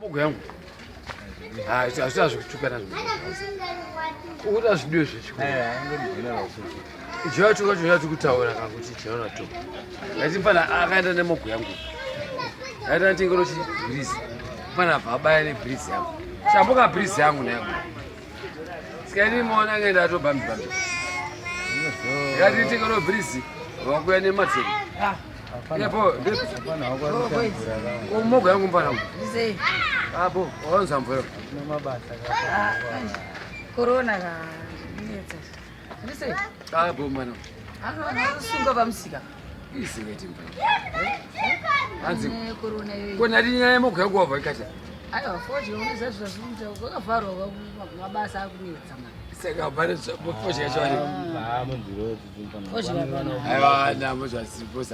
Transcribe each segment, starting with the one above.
mogo yangu hazvina zvekutukana ukuti hazvidiwe zvechichiva chocho kutaura kana kuti chinaona to ngatimpana akaenda nemogo yangu aita tengero chibhirizi pana bhabaya nebhirizi yangu chamboka bhirizi yangu neyangu sikaiti maona angaenda atobambibambi ngati tengero bhirizi wakuya nematseri yapo mogo yangu mpana abo wakanza mvura corona abo mana sunga pamusika isingeti hanzi konati nyaya yemogo yangu wabva ikati aiwa foti uneza zvazvinoita kwakavharwa mabasa akunetsa saka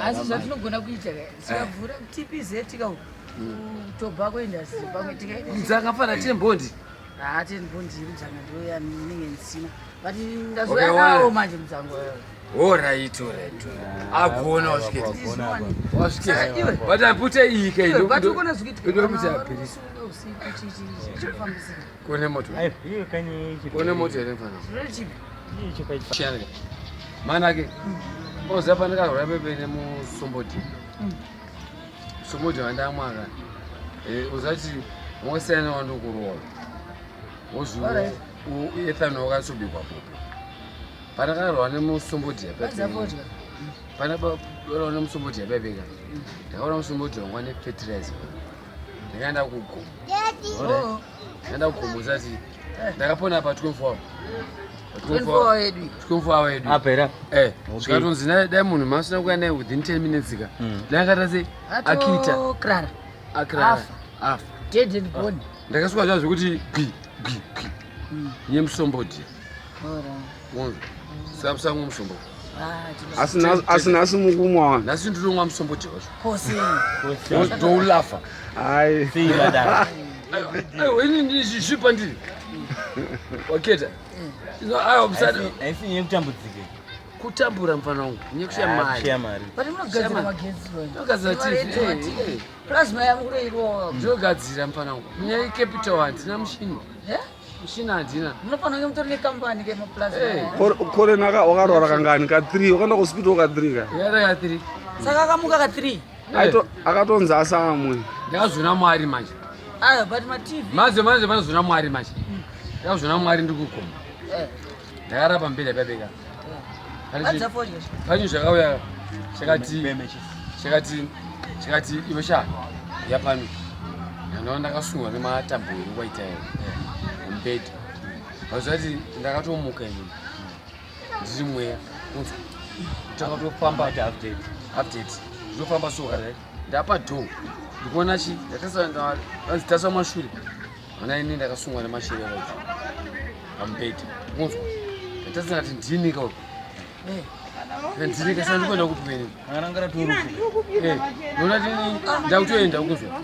asi zvatinogona kuita sikavhura TPZ tikau tobhako industry pamwe tikaitmuzangafana tembondi tenbondi mudzanga ndoya ninenge ndisina but ndazoyanawo manje mudzango Alright. Agona wasviketi but apute iyi kaino but ukona zvikuti kune moto kune moto ere mfana manake oza pandakarwara pepene musomboti somboti wandamwaka uzati mosiyana wandokurowa wozviwo ethanol wakatsobikwa popo pandakarwara nemusomboti pandakarwara nemusomboti yapepeka ndakaona musomboti wangwa nefertilizer ndakaenda kugomo ndaenda kugomo usati ndakapona pa 24 hour yedu apera zvikatonzi dai munhu masina kuya naye within 10 minutes ka ndakata se akita akrara afa ndakasuka zva zvekuti nyemusomboti samsamwe musomboti asina mukumwa nhasi ndinomwa musomboti wacho ndoulafa ini ndizvipa ndiri waketa aisinye kutambudzike kutambura mfana wangu nyekushaya mari ndogadzira TV plasma yamukuroirowa ndogadzira mfana wangu munyaya capital handina mushini handina munofanira kunge mutori nekampani kemaplasma kore wakarwara kangani ka3 wakaenda kuhospital ka3 yara ka3 saka akamuka ka3 akatonzi asamwe ndakazvona mwari manje but matv manje vanozvona mwari manje ndakazvona mwari ndikugoma ndakarapa mbeda pabeka panyu zvakauya chakati iwe sha yapano ndao ndakasungwa nematambo waitayo mubhedha azvati ndakatomuka ini ndiri mweya takatofamba update ndofamba soka ndapa dho ndikuona chi ndakasasa mashure ona ini ndakasungwa nemashure wacho pamubhedha unzwa ndatasingati ndini kauko ndiri kasana ndikwenda kupeni anangara torufu nona tini ndakutoenda ukuzwa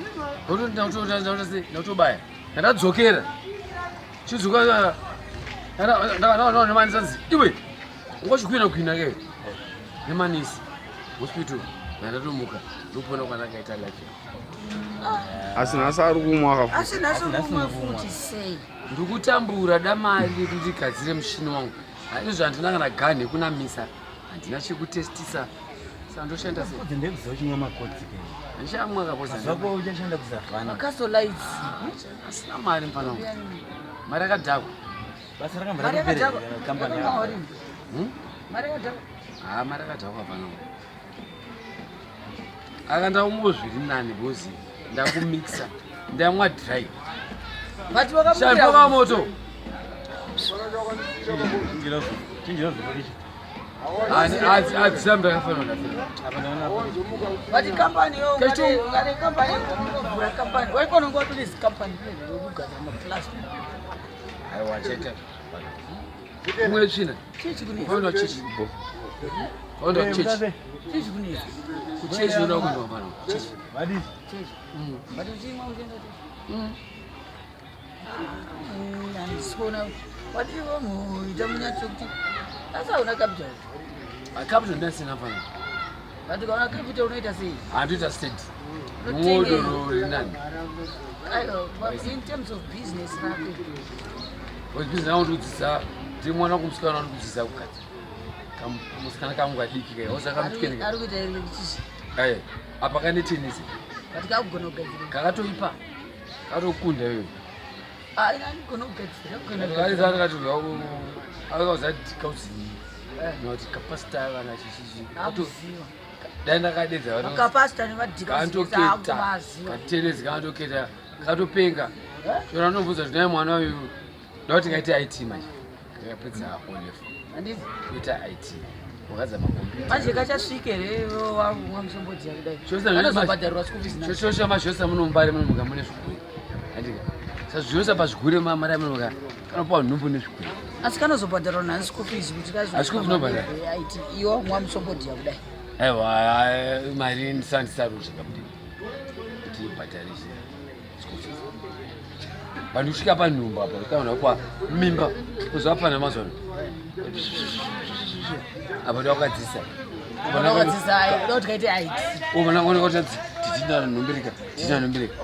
ndakutobaya ndadzokera chidzoka nemanisi iwe ungachikwina ke nemanisi hospital ndatomuka ndopona kwanakaita life asinasi ari kumwa ndikutambura damari kuti gadzire mushini wangu izvo handina kana gani kunamisa handina chekutestisa saka ndoshanda ndichamwa kapoasina mari mfana wangu mari akadhakwa mari akadhakwa mfana wangu akandaumbo zviri nani bhozi ndakumikisa ndamwa dry shamboka moto adzamba yakafanana but company ngare company waikona ngwatuli company yokugadzira maplastic aiwa cheka umwe china chichi kuni ono chichi ono chichi chichi kuni kuchichi uno kundo mfana chichi chichi but uchimwa uchenda andisikuona watiwo muita munyatso kuti asa una capital capital ndasina mfana But you are going to say, Handita state. Modoro nani. But in terms of business, Because business I want to say, do mwana kumsikana kuchisa ukati. Musikana kama adiki kai. Osa kama tukene. Ari kuita electricity. Apa kane tenisi. Katika kugona kugadzira. Kakatoipa. Katokunda wewe. Ina kugona kugadzira. Kali zana katulwa ku. Akazati kausi. Noti kapasita kana chichichi. Akuziwa. Daenda kadedza watu. Kapasita ni madika. Kantoketa. Katelezi kantoketa. Katopenga. Chona nombuza kuti naye mwana uyu ndoti ngaita IT manje. Ngapedza olefu. Andizvi. Kuita IT. Wakazama computer. Manje kachasvike rero wamwa musombodzi kudai. Anozobhadharirwa school fees nacho. Shosha mazvosa munombare munomuka mune zvikuru. Andika. Sazvosa pazvikuru mara munomuka. Kanopa nhumbu nezvikuru. Asi kanozobhadharirwa nani school fees kuti kazo. School fees nobhadhara. IT iwo wamwa musombodzi kudai. Aiwa mari ndisandisarudza kuti ibhadharise school fees. Vanhu kusvika panhumbu apa utaona kwa mimba kuzovapana mazvano. Apa ndakadzisa. Vanokadzisa doti kaite IT. Umana ngone kuti titina nombirika.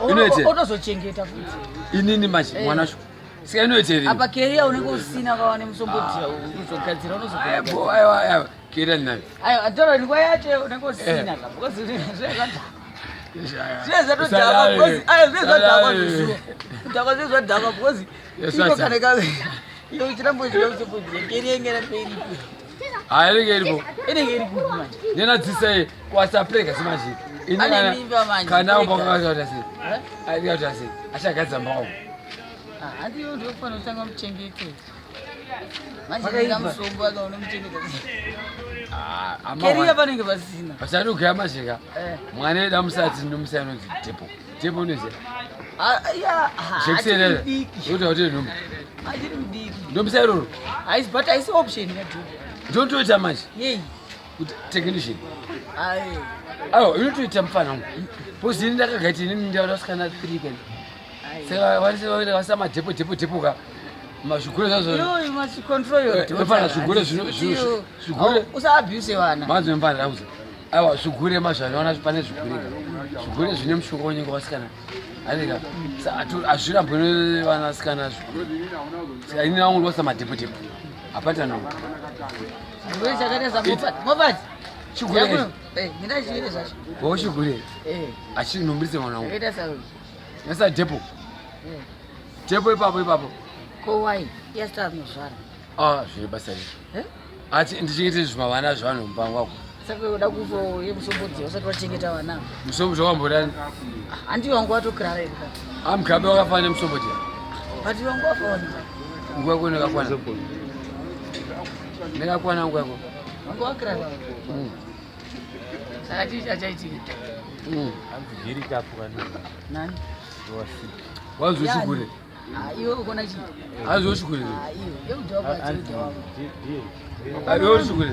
Inoite. Otozochengeta futi. Inini manje mwanacho. Sika inoite. Apa career unenge usina kawane musombodzi uzogadzira unozogadzira. Aiwa career nani. Aiwa atoro ni kwa yache unenge usina ka. Because zvakadha. Zvazatodhaka because zvazodhaka zvizuva. Kudhaka zvazodhaka because iko kana kawe. Iyo chirambo chinozokudzira career ngera peri. Inenge iripo. Inenge iripo manje. Nenadzisa kwasapreka simanje. Ane mimba manje. Kana umbakazota sei. Ayikata sei. Achagadza mbawo. Handiyo ndofana kutanga muchengetedza. Manje ndingamusombo akaonomuchengetedza. Career vanenge vasina. Pasari kugaya majeka. Mwana edu amusati nomusa anonzi Depo. Depo unoziva? Ya, Jekiseni kuti kuti nhumbu. achiri mudiki. Ndomusa iroro. Haisi but haisi option yaDepo. Ndotoita manje. Yei. Kuti technician. Aye. Ayo inotoita mufana wangu. Pozini ndakagaiti inini ndaura sikana 3 kani. Saka wasama Depo ka. Mazvikuru zvazo. Yo, must control your daughter. Mfana zvigure zvigure. Usa abuse vana. Manzo mfana rauza. Aiwa zvigure mazvano wana pane zvigure. Zvigure zvine mushonga wenyengo wasikana. Andika. Azvirambo vana sikana zvigure. Saka ini wangu wasama Depo. Apata no. Zvigure chakaita Mofat. Chigure. Ngira chigure zvacho. Wo chigure. Achinhumbise mwana wangu. Kaita sauri. Yasa Depo. Depo ipapo. Ko wai? Yasta nozvara. Zviri basa iri. Ati ndichengete zvima vana zvanhu mupango wako. Saka uda kufo yemusombodzi usati wachengeta vana. Musombo zvakambodani. Handi wangu watokirara ere. Mugabe wakafana nemusombodzi. But wangu wafona. Nguva yako nekakwana. Nekakwana nguva yako. Wangu wakirara. Saka chii chachaitika. Giri kapukana. Nani? Wazochigure. Iwe ukona chii? Azochigure. Iwe. Yekudhawaka chii. Azochigure.